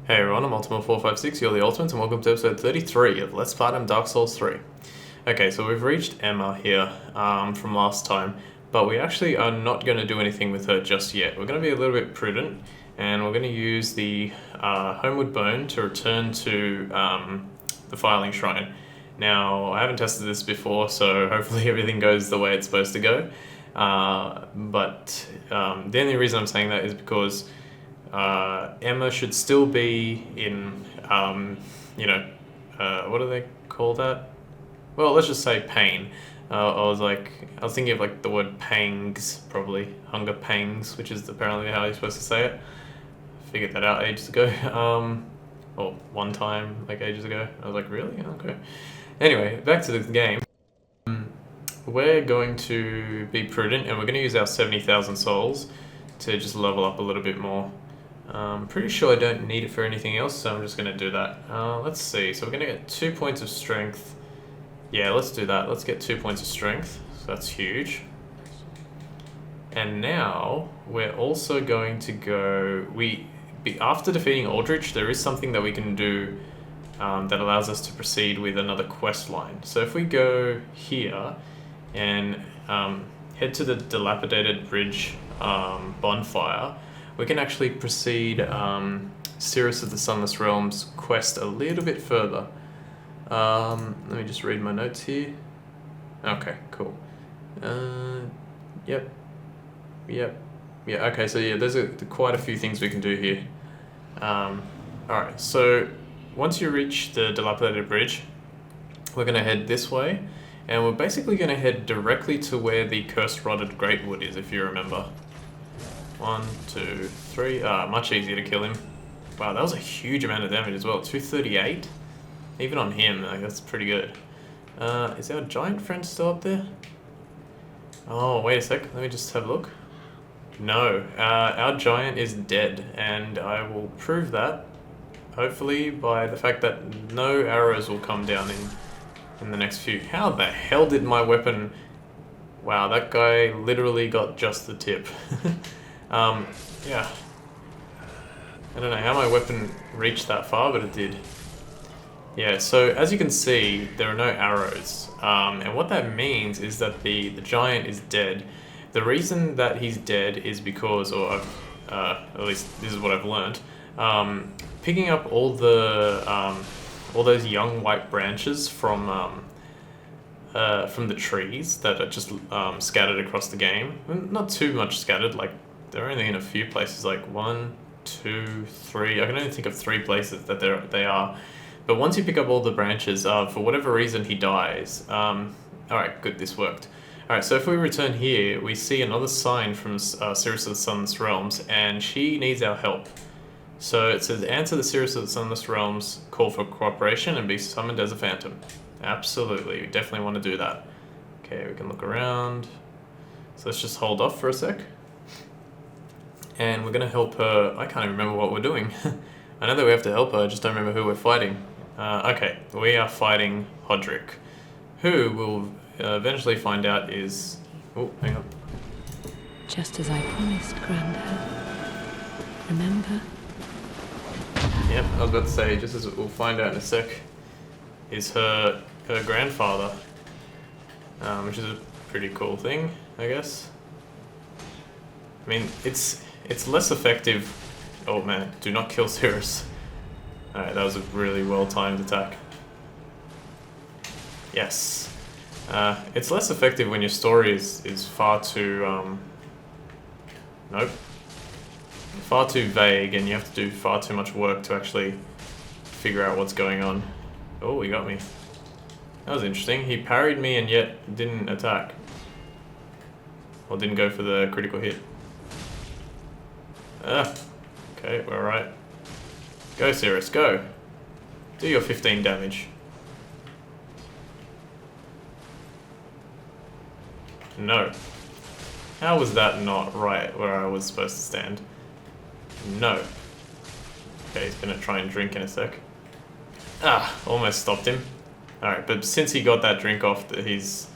Hey everyone, I'm Ultima456, you're the Ultimates, and welcome to episode 33 of Let's Platinum Dark Souls 3. Okay, so we've reached Emma here from last time, but we actually are not going to do anything with her just yet. We're going to be a little bit prudent, and we're going to use the Homeward Bone to return to the Filing Shrine. Now, I haven't tested this before, so hopefully everything goes the way it's supposed to go. But the only reason I'm saying that is because Emma should still be in, what do they call that? Well, let's just say pain. I was thinking of like the word pangs, probably hunger pangs, which is apparently how you're supposed to say it. Figured that out ages ago, or one time, like ages ago. I was like, really? Okay. Anyway, back to the game. We're going to be prudent, and we're going to use our 70,000 souls to just level up a little bit more. I'm pretty sure I don't need it for anything else, so I'm just going to do that. Let's see, so we're going to get 2 points of strength. Yeah, let's do that. Let's get 2 points of strength, so that's huge. And now, we're also going to go... After defeating Aldrich, there is something that we can do that allows us to proceed with another quest line. So if we go here and head to the Dilapidated Bridge bonfire, we can actually proceed Sirius of the Sunless Realms quest a little bit further. Let me just read my notes here. Okay, cool. Yep. Yeah, okay, so yeah, there's quite a few things we can do here. Alright, so once you reach the Dilapidated Bridge, we're going to head this way, and we're basically going to head directly to where the Cursed Rotted Greatwood is, if you remember. 1, 2, 3. Much easier to kill him. Wow, that was a huge amount of damage as well. 238? Even on him, like, that's pretty good. Is our giant friend still up there? Oh, wait a sec. Let me just have a look. No, our giant is dead, and I will prove that, hopefully, by the fact that no arrows will come down in the next few. How the hell did my weapon... Wow, that guy literally got just the tip. Yeah. I don't know how my weapon reached that far, but it did. Yeah, so as you can see, there are no arrows. And what that means is that the giant is dead. The reason that he's dead is because, or at least this is what I've learned, picking up all those young white branches from the trees that are just scattered across the game. Not too much scattered, like they're only in a few places, like 1, 2, 3. I can only think of 3 places that they are. But once you pick up all the branches, for whatever reason he dies. Alright, good, this worked. Alright, so if we return here, we see another sign from Sirius of the Sunless Realms, and she needs our help. So it says, answer the Sirius of the Sunless Realms, call for cooperation, and be summoned as a phantom. Absolutely, we definitely want to do that. Okay, we can look around. So let's just hold off for a sec. And we're going to help her. I can't even remember what we're doing. I know that we have to help her, I just don't remember who we're fighting. Okay, we are fighting Podrick, who we'll eventually find out is... Oh, hang on. Just as I promised, Grandad. Remember? Yep, I was about to say, just as we'll find out in a sec, is her grandfather, which is a pretty cool thing, I guess. I mean, it's less effective. Oh man, do not kill Sirius. Alright, that was a really well-timed attack. Yes. It's less effective when your story is far too, nope. Far too vague, and you have to do far too much work to actually figure out what's going on. Oh, he got me. That was interesting. He parried me and yet didn't attack. Or didn't go for the critical hit. Okay, we're alright. Go, Sirius, go. Do your 15 damage. No. How was that not right where I was supposed to stand? No. Okay, he's gonna try and drink in a sec. Almost stopped him. Alright, but since he got that drink off, he's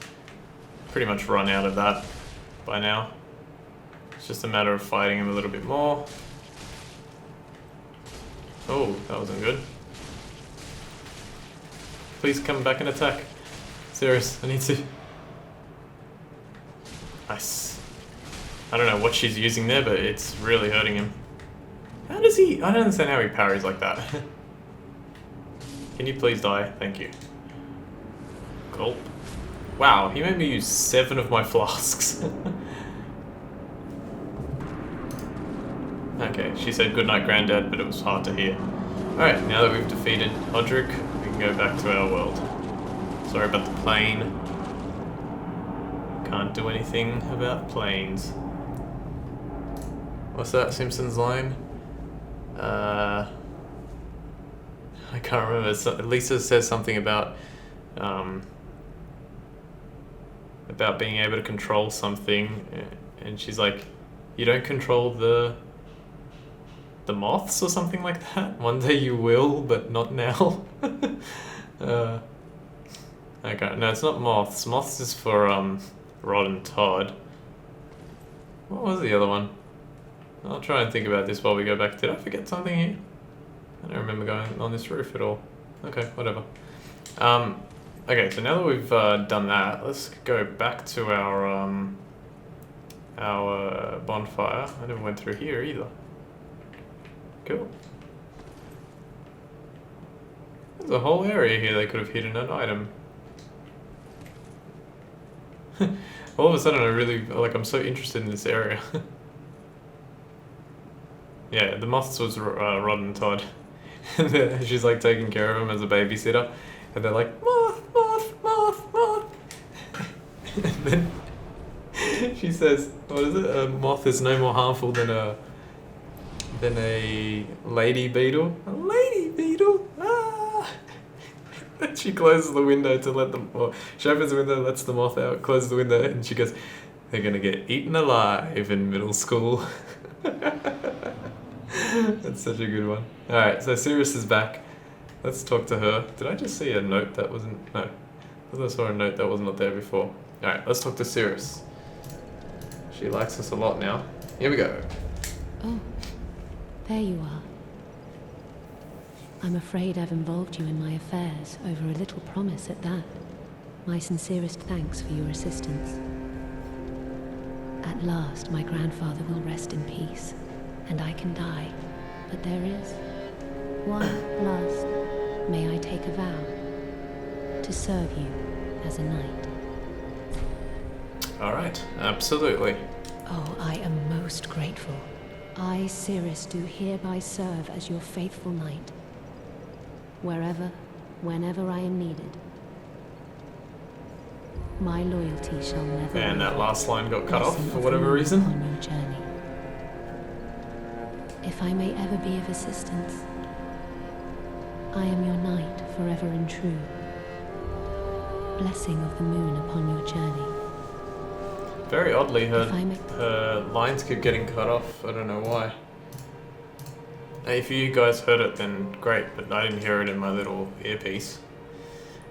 pretty much run out of that by now. It's just a matter of fighting him a little bit more. Oh, that wasn't good. Please come back and attack. Sirius, I need to... Nice. I don't know what she's using there, but it's really hurting him. How does he... I don't understand how he parries like that. Can you please die? Thank you. Gulp. Wow, he made me use 7 of my flasks. Okay, she said goodnight, Granddad, but it was hard to hear. Alright, now that we've defeated Podrick, we can go back to our world. Sorry about the plane. Can't do anything about planes. What's that Simpsons line? I can't remember. Lisa says something about being able to control something, and she's like, "You don't control the moths or something like that. One day you will, but not now." Okay, no, it's not moths. Moths is for Rod and Todd. What was the other one? I'll try and think about this while we go back. Did I forget something here? I don't remember going on this roof at all. Okay, whatever. Okay, so now that we've done that, let's go back to our bonfire. I never went through here either. Cool. There's a whole area here they could have hidden an item. All of a sudden I'm so interested in this area. Yeah, the Moths was Rod and Todd. And she's like taking care of him as a babysitter. And they're like, "Moth, moth, moth, moth." And then she says, what is it? A moth is no more harmful than a lady beetle. A lady beetle? Ah! Then she closes the window to let them, or she opens the window, lets the moth out, closes the window, and she goes, "They're gonna get eaten alive in middle school." That's such a good one. Alright, so Sirius is back. Let's talk to her. Did I just see a note that wasn't... No. I thought I saw a note that was not there before. Alright, let's talk to Sirius. She likes us a lot now. Here we go. Oh, there you are. I'm afraid I've involved you in my affairs, over a little promise at that. My sincerest thanks for your assistance. At last, my grandfather will rest in peace, and I can die. But there is one last... May I take a vow? To serve you as a knight. Alright, absolutely. Oh, I am most grateful. I, Sirius, do hereby serve as your faithful knight. Wherever, whenever I am needed. My loyalty shall never... And that last line got cut off Lesson for of whatever you reason. On your journey. If I may ever be of assistance, I am your knight forever and true. Blessing of the moon upon your journey. Very oddly, If I may... her lines keep getting cut off. I don't know why. If you guys heard it, then great, but I didn't hear it in my little earpiece.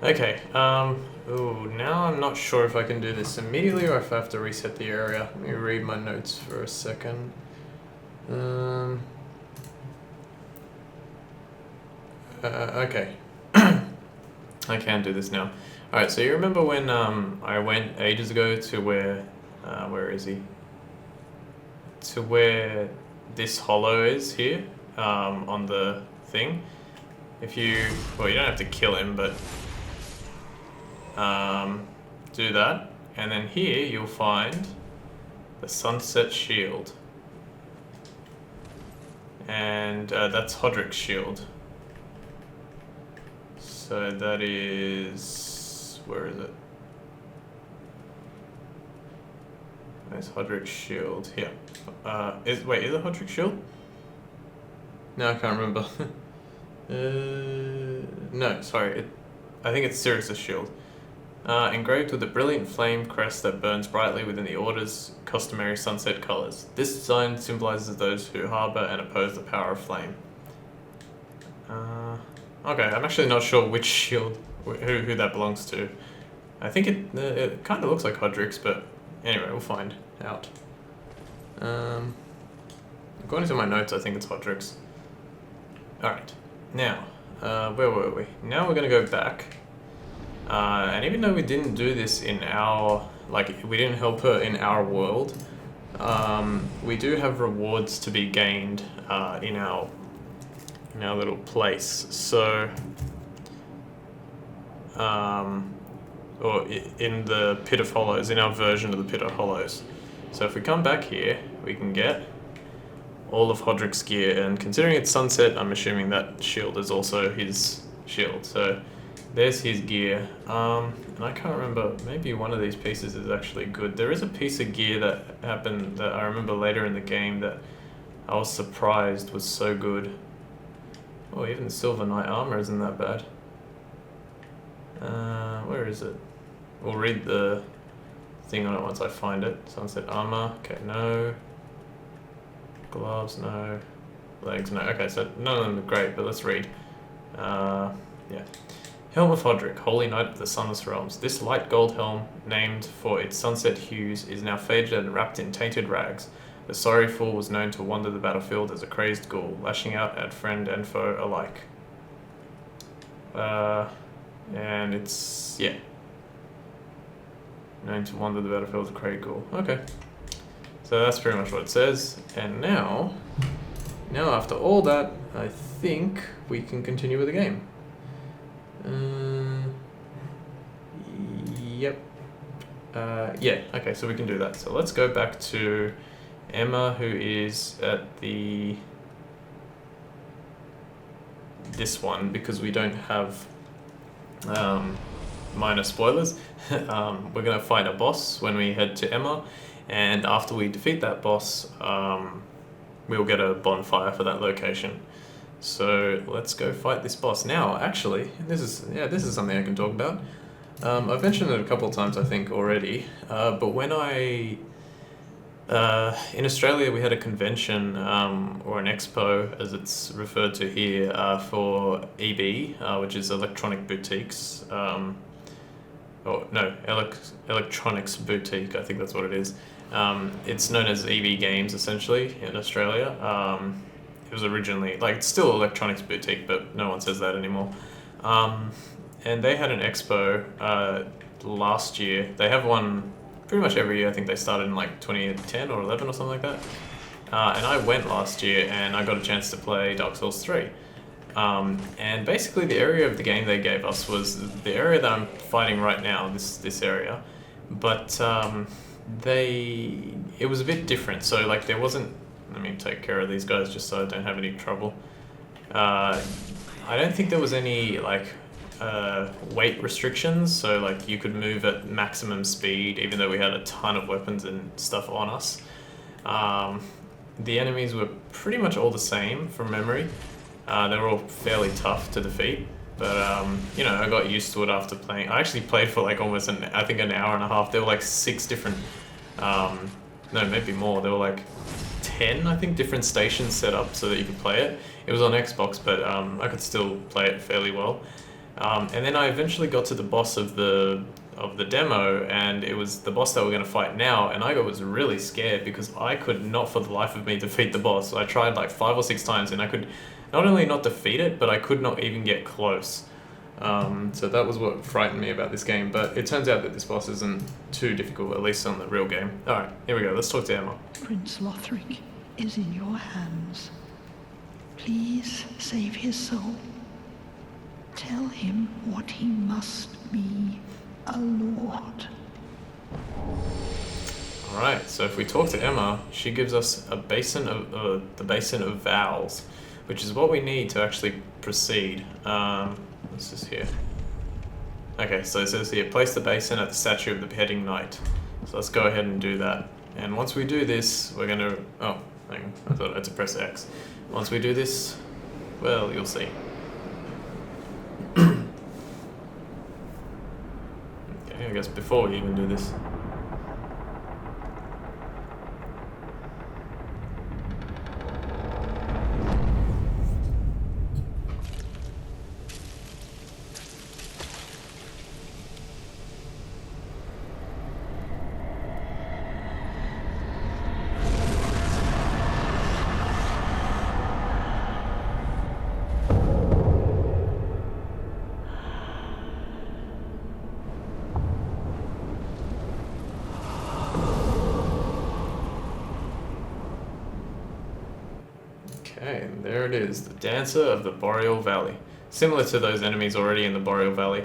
Okay, ooh, now I'm not sure if I can do this immediately or if I have to reset the area. Let me read my notes for a second. Okay. I can do this now. Alright, so you remember when I went ages ago to where is he? To where this hollow is here, on the thing. If you, well, you don't have to kill him, but do that. And then here you'll find the Sunset Shield. And that's Podrick's shield. So that is... where is it? There's Podrick's shield. Here. Is it Podrick's shield? No, I can't remember. No, sorry. I think it's Sirius's shield. Engraved with a brilliant flame crest that burns brightly within the Order's customary sunset colors. This design symbolizes those who harbor and oppose the power of flame. Okay, I'm actually not sure which shield, who that belongs to. I think it kind of looks like Podrick's, but anyway, we'll find out. According to my notes, I think it's Podrick's. Alright, now, where were we? Now we're going to go back. And even though we didn't do this in our, like, we didn't help her in our world, we do have rewards to be gained in our little place. So, or in the Pit of Hollows, in our version of the Pit of Hollows. So if we come back here, we can get all of Podrick's gear, and considering it's sunset, I'm assuming that shield is also his shield. So there's his gear. And I can't remember, maybe one of these pieces is actually good. There is a piece of gear that happened that I remember later in the game that I was surprised was so good. Oh, even the Silver Knight armor isn't that bad. Where is it? We'll read the thing on it once I find it. Sunset armor, okay, no. Gloves, no. Legs, no. Okay, so none of them are great, but let's read. Yeah. Helm of Podrick, Holy Knight of the Sunless Realms. This light gold helm, named for its sunset hues, is now faded and wrapped in tainted rags. The sorry fool was known to wander the battlefield as a crazed ghoul, lashing out at friend and foe alike. And it's, yeah. Known to wander the battlefield as a crazed ghoul. Okay. So that's pretty much what it says. And now after all that, I think we can continue with the game. Yep. Yeah, okay, so we can do that. So let's go back to Emma, who is at this one, because we don't have minor spoilers. We're going to fight a boss when we head to Emma, and after we defeat that boss, we'll get a bonfire for that location. So let's go fight this boss. Now, actually, this is something I can talk about. I've mentioned it a couple of times, I think, already, but when in Australia we had a convention, or an expo, as it's referred to here, for EB, which is Electronic Boutiques, Electronics Boutique, I think that's what it is. It's known as EB Games, essentially, in Australia. It was originally, like, it's still Electronics Boutique, but no one says that anymore. And they had an expo last year. They have one pretty much every year. I think they started in like 2010 or 11 or something like that. And I went last year and I got a chance to play Dark Souls 3. And basically the area of the game they gave us was the area that I'm fighting right now, this area. But it was a bit different. So like there wasn't, let me take care of these guys just so I don't have any trouble. I don't think there was any like weight restrictions, so like you could move at maximum speed even though we had a ton of weapons and stuff on us. The enemies were pretty much all the same from memory. They were all fairly tough to defeat, but you know, I got used to it after playing. I actually played for like almost an hour and a half. There were like 6 different, no, maybe more. There were like 10, I think, different stations set up so that you could play it. It was on Xbox, but I could still play it fairly well. And then I eventually got to the boss of the demo, and it was the boss that we're going to fight now, and I was really scared because I could not for the life of me defeat the boss. I tried like 5 or 6 times, and I could not only not defeat it, but I could not even get close. So that was what frightened me about this game, but it turns out that this boss isn't too difficult, at least on the real game. Alright, here we go, let's talk to Emma. Prince Lothric is in your hands. Please save his soul. Tell him what he must be, a lord. Alright, so if we talk to Emma, she gives us a basin of the Basin of Vows, which is what we need to actually proceed. What's this here? Okay, so it says here, place the basin at the statue of the beheading knight. So let's go ahead and do that. And once we do this, we're going to... Oh, hang on, I thought I had to press X. Once we do this, well, you'll see. Okay, I guess before we even do this. it is, the Dancer of the Boreal Valley. Similar to those enemies already in the Boreal Valley.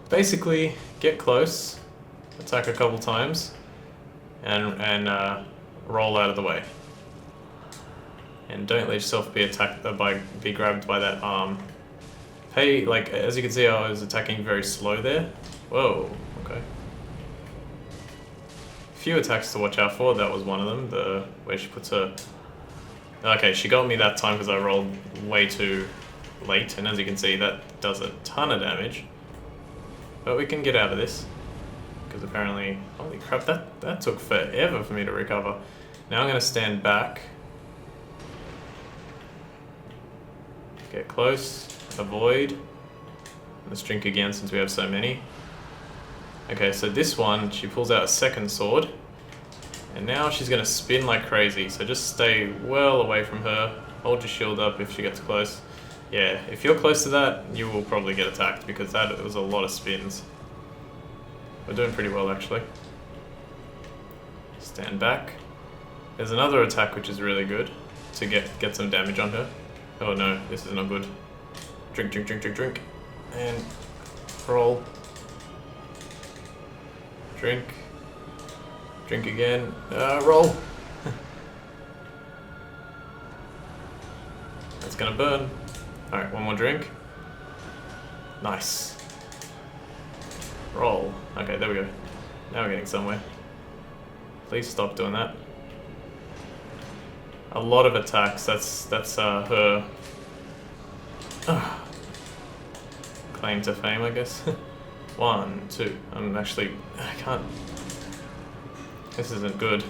Basically, get close, attack a couple times, and roll out of the way. And don't let yourself be attacked be grabbed by that arm. Hey, like as you can see, I was attacking very slow there. Whoa, okay. Few attacks to watch out for. That was one of them. The where she puts her. Okay, she got me that time because I rolled way too late, and as you can see, that does a ton of damage. But we can get out of this because apparently, holy crap, that took forever for me to recover. Now I'm gonna stand back. Get close, avoid. Let's drink again since we have so many. Okay, so this one, she pulls out a second sword. And now she's going to spin like crazy, so just stay well away from her. Hold your shield up if she gets close. Yeah, if you're close to that, you will probably get attacked because that was a lot of spins. We're doing pretty well actually. Stand back. There's another attack which is really good to get some damage on her. Oh no, this is not good. Drink, drink, drink, drink, drink. And roll. Drink. Drink again. Roll. That's gonna burn. Alright, one more drink. Nice. Roll. Okay, there we go. Now we're getting somewhere. Please stop doing that. A lot of attacks. That's her claim to fame, I guess. 1, 2. I can't. This isn't good.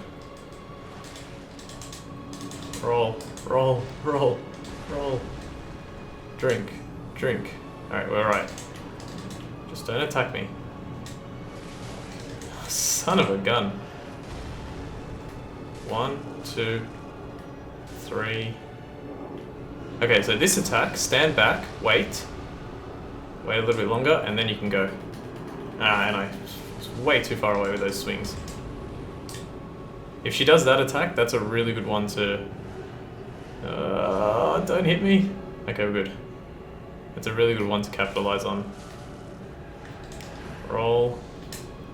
Roll, roll, roll, roll. Drink, drink. Alright, we're alright. Just don't attack me. Son of a gun. 1, 2, 3. Okay, so this attack, stand back, wait a little bit longer, and then you can go. And I was way too far away with those swings. If she does that attack, that's a really good one to... don't hit me. Okay, we're good. It's a really good one to capitalize on. Roll.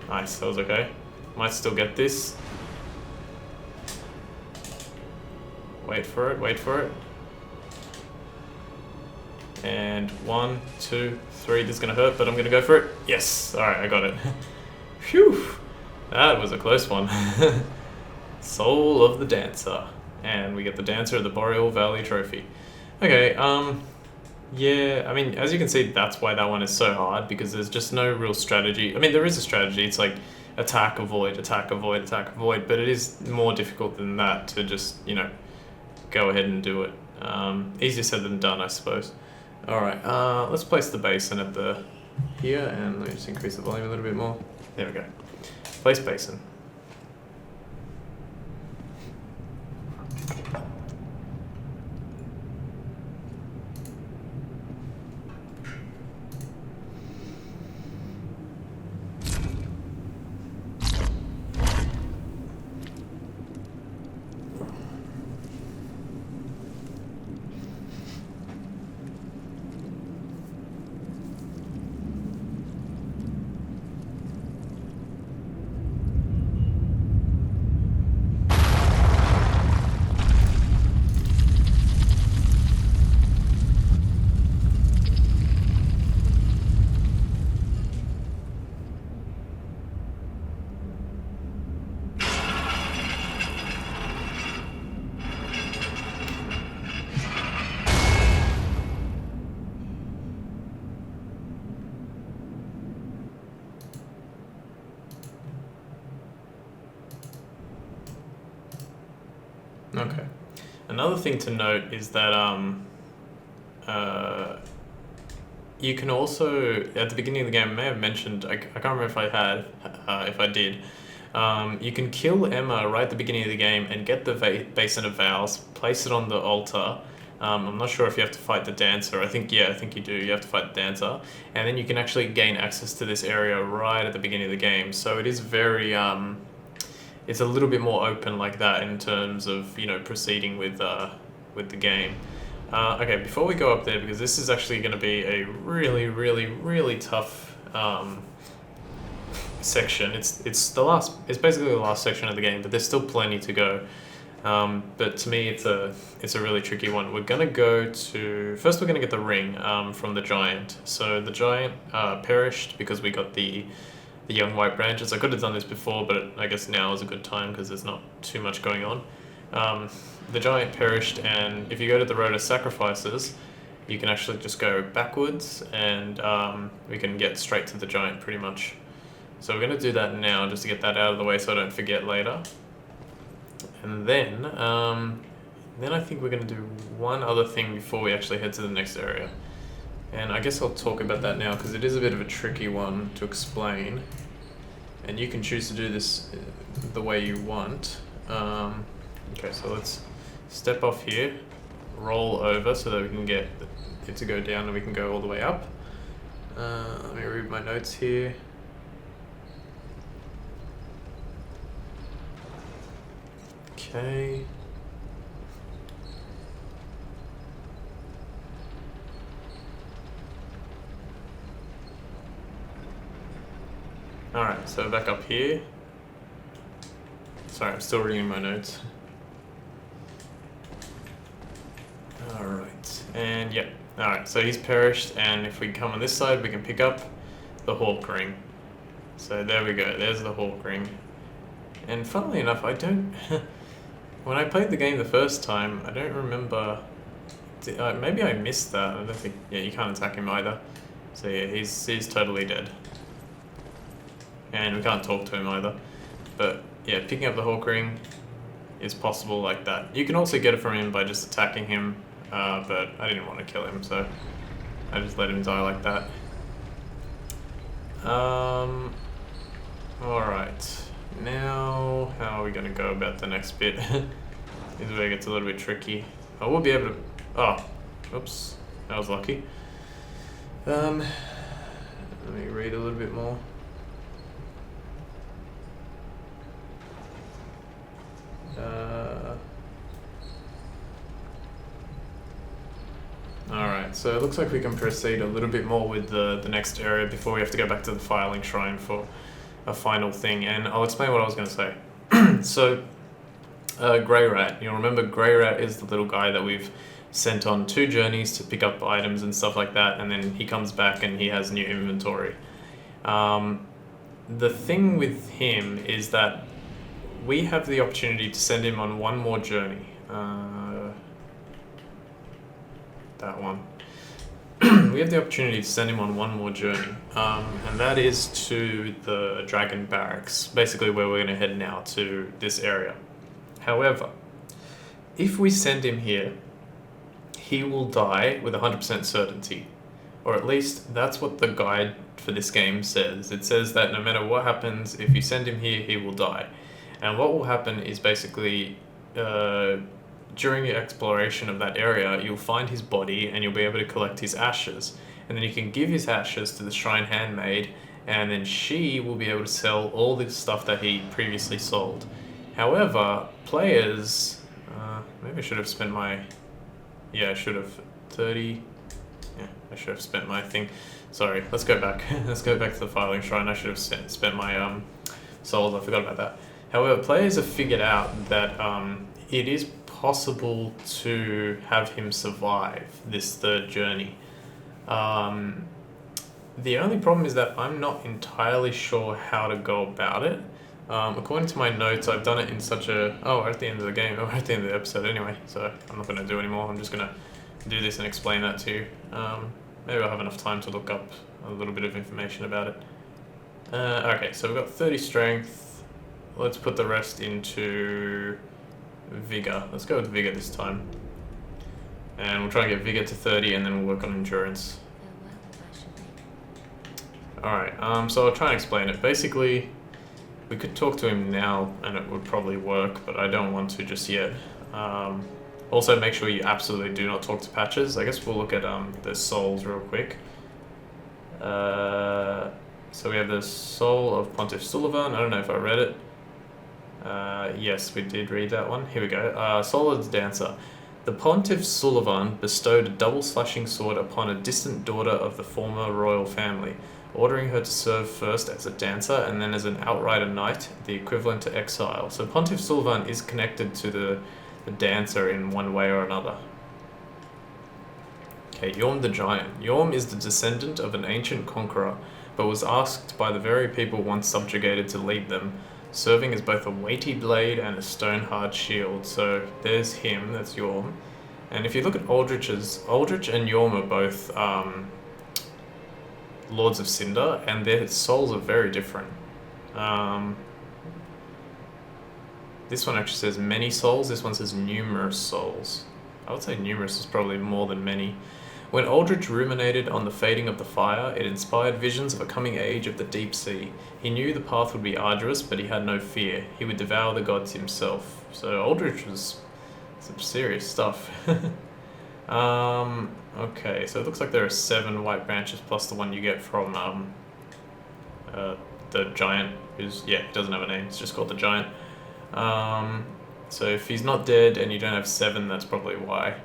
Nice, that was okay. Might still get this. Wait for it, wait for it. And 1, 2, 3. This is gonna hurt, but I'm gonna go for it. Yes! Alright, I got it. Phew! That was a close one. Soul of the Dancer. And we get the Dancer of the Boreal Valley trophy. Okay, yeah, I mean, as you can see, that's why that one is so hard, because there's just no real strategy. I mean, there is a strategy. It's like attack, avoid, attack, avoid, attack, avoid, but it is more difficult than that to just, you know, go ahead and do it. Easier said than done, I suppose. Alright, let's place the basin at the here, and let me just increase the volume a little bit more. There we go. Place basin. Okay. Another thing to note is that you can also, at the beginning of the game, I may have mentioned, I can't remember if I had, if I did, you can kill Emma right at the beginning of the game and get the Basin of Vows, place it on the altar. I'm not sure if you have to fight the Dancer. I think you do. You have to fight the Dancer. And then you can actually gain access to this area right at the beginning of the game. So it is very... it's a little bit more open like that in terms of, you know, proceeding with the game. Okay, before we go up there, because this is actually going to be a really, really, really tough section. It's basically the last section of the game, but there's still plenty to go. But to me, it's a really tricky one. We're gonna go to first. We're gonna get the ring from the giant. So the giant perished because we got the young white branches. I could have done this before, but I guess now is a good time because there's not too much going on. The giant perished, and if you go to the road of sacrifices, you can actually just go backwards, and we can get straight to the giant pretty much. So we're gonna do that now just to get that out of the way so I don't forget later. And then I think we're going to do one other thing before we actually head to the next area. And I guess I'll talk about that now because it is a bit of a tricky one to explain. And you can choose to do this the way you want. Okay, so let's step off here, roll over so that we can get it to go down and we can go all the way up. Let me read my notes here. Okay. Alright, so back up here. Sorry, I'm still reading my notes. Alright, and yeah. Alright, so he's perished, and if we come on this side, we can pick up the Hawk Ring. So there we go, there's the Hawk Ring. And funnily enough, I don't... When I played the game the first time, I don't remember... maybe I missed that. I don't think... Yeah, you can't attack him either. So yeah, he's totally dead. And we can't talk to him either. But yeah, picking up the Hawk Ring is possible like that. You can also get it from him by just attacking him, but I didn't want to kill him, so I just let him die like that. Alright. Now, how are we going to go about the next bit? This is where it gets a little bit tricky. I will be able to... Oh, oops. That was lucky. Let me read a little bit more. Alright, so it looks like we can proceed a little bit more with the next area before we have to go back to the filing shrine for a final thing, and I'll explain what I was going to say. So, Grey Rat. You'll remember Grey Rat is the little guy that we've sent on 2 journeys to pick up items and stuff like that, and then he comes back and he has new inventory. The thing with him is that we have the opportunity to send him on one more journey. That one. We have the opportunity to send him on one more journey, and that is to the Dragon Barracks, basically where we're going to head now, to this area. However, if we send him here, he will die with 100% certainty, or at least that's what the guide for this game says. It says that no matter what happens, if you send him here, he will die. And what will happen is basically, during your exploration of that area, you'll find his body and you'll be able to collect his ashes. And then you can give his ashes to the Shrine Handmaid, and then she will be able to sell all the stuff that he previously sold. However, players... maybe I should have spent my... Yeah, I should have. 30... Yeah, I should have spent my thing. Sorry, let's go back. Let's go back to the filing shrine. I should have spent my souls. I forgot about that. However, players have figured out that it is possible to have him survive this third journey. The only problem is that I'm not entirely sure how to go about it. According to my notes, I've done it in such a... Oh, we're at the end of the game. We're at the end of the episode anyway, so I'm not going to do anymore. I'm just going to do this and explain that to you. Maybe I'll have enough time to look up a little bit of information about it. Okay, so we've got 30 strength. Let's put the rest into Vigor. Let's go with Vigor this time. And we'll try and get Vigor to 30 and then we'll work on Endurance. Alright, so I'll try and explain it. Basically, we could talk to him now and it would probably work, but I don't want to just yet. Also, make sure you absolutely do not talk to Patches. I guess we'll look at the souls real quick. So we have the soul of Pontiff Sullivan. I don't know if I read it. Yes, we did read that one. Here we go. Soul of the Dancer. The Pontiff Sullivan bestowed a double-slashing sword upon a distant daughter of the former royal family, ordering her to serve first as a dancer and then as an outrider knight, the equivalent to exile. So Pontiff Sullivan is connected to the dancer in one way or another. Okay, Yorm the Giant. Yorm is the descendant of an ancient conqueror, but was asked by the very people once subjugated to lead them, serving as both a weighty blade and a stone-hard shield. So there's him, that's Yorm. And if you look at Aldrich and Yorm are both Lords of Cinder, and their souls are very different. This one actually says many souls, this one says numerous souls. I would say numerous is probably more than many. When Aldrich ruminated on the fading of the fire, it inspired visions of a coming age of the deep sea. He knew the path would be arduous, but he had no fear. He would devour the gods himself. So Aldrich was some serious stuff. Okay, so it looks like there are 7 white branches plus the one you get from the giant, who's, yeah, he doesn't have a name, it's just called the giant. So if he's not dead and you don't have 7, that's probably why.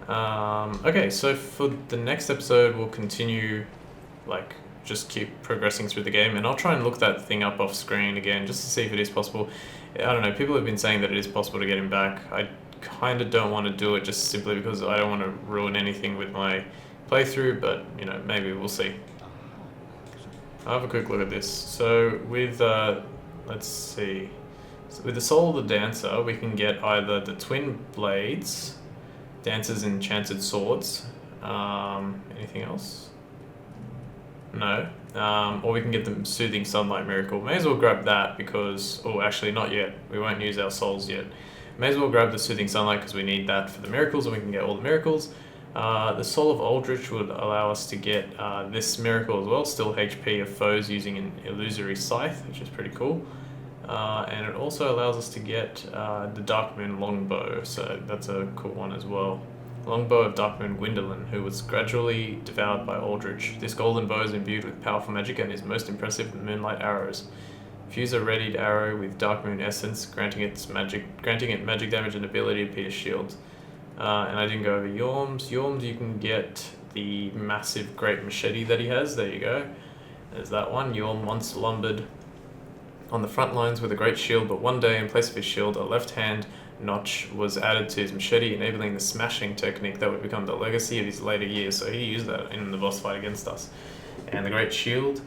Okay, so for the next episode, we'll continue, like, just keep progressing through the game, and I'll try and look that thing up off screen again, just to see if it is possible. I don't know, people have been saying that it is possible to get him back. I kind of don't want to do it just simply because I don't want to ruin anything with my playthrough, but, you know, maybe we'll see. I'll have a quick look at this. So with, let's see. So with the Soul of the Dancer, we can get either the Twin Blades, Dancer's Enchanted Swords, anything else? No. Or we can get the Soothing Sunlight Miracle. May as well grab that because, oh, actually not yet. We won't use our souls yet. May as well grab the Soothing Sunlight because we need that for the miracles and we can get all the miracles. The Soul of Aldrich would allow us to get this miracle as well, still HP of foes using an illusory scythe, which is pretty cool. And it also allows us to get the Darkmoon Longbow, so that's a cool one as well. Longbow of Darkmoon Gwyndolin, who was gradually devoured by Aldrich. This golden bow is imbued with powerful magic and is most impressive with moonlight arrows. Fuse a readied arrow with Darkmoon Essence, granting it magic damage and ability to pierce shields. And I didn't go over Yorm's. Yorm's, you can get the massive great machete that he has. There you go. There's that one. Yorm once lumbered on the front lines with a great shield, but one day, in place of his shield, a left-hand notch was added to his machete, enabling the smashing technique that would become the legacy of his later years. So he used that in the boss fight against us. And the great shield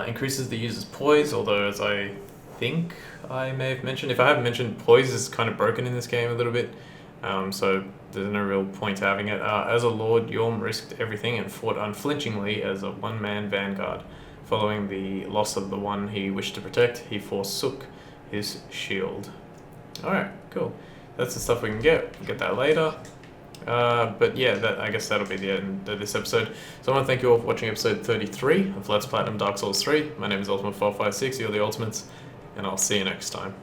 increases the user's poise, although as I think I may have mentioned, if I haven't mentioned, poise is kind of broken in this game a little bit, so there's no real point to having it. As a lord, Yorm risked everything and fought unflinchingly as a one-man vanguard. Following the loss of the one he wished to protect, he forsook his shield. Alright, cool. That's the stuff we can get. We'll get that later. But yeah, I guess that'll be the end of this episode. So I want to thank you all for watching episode 33 of Let's Platinum Dark Souls 3. My name is Ultimate456, you're the Ultimates, and I'll see you next time.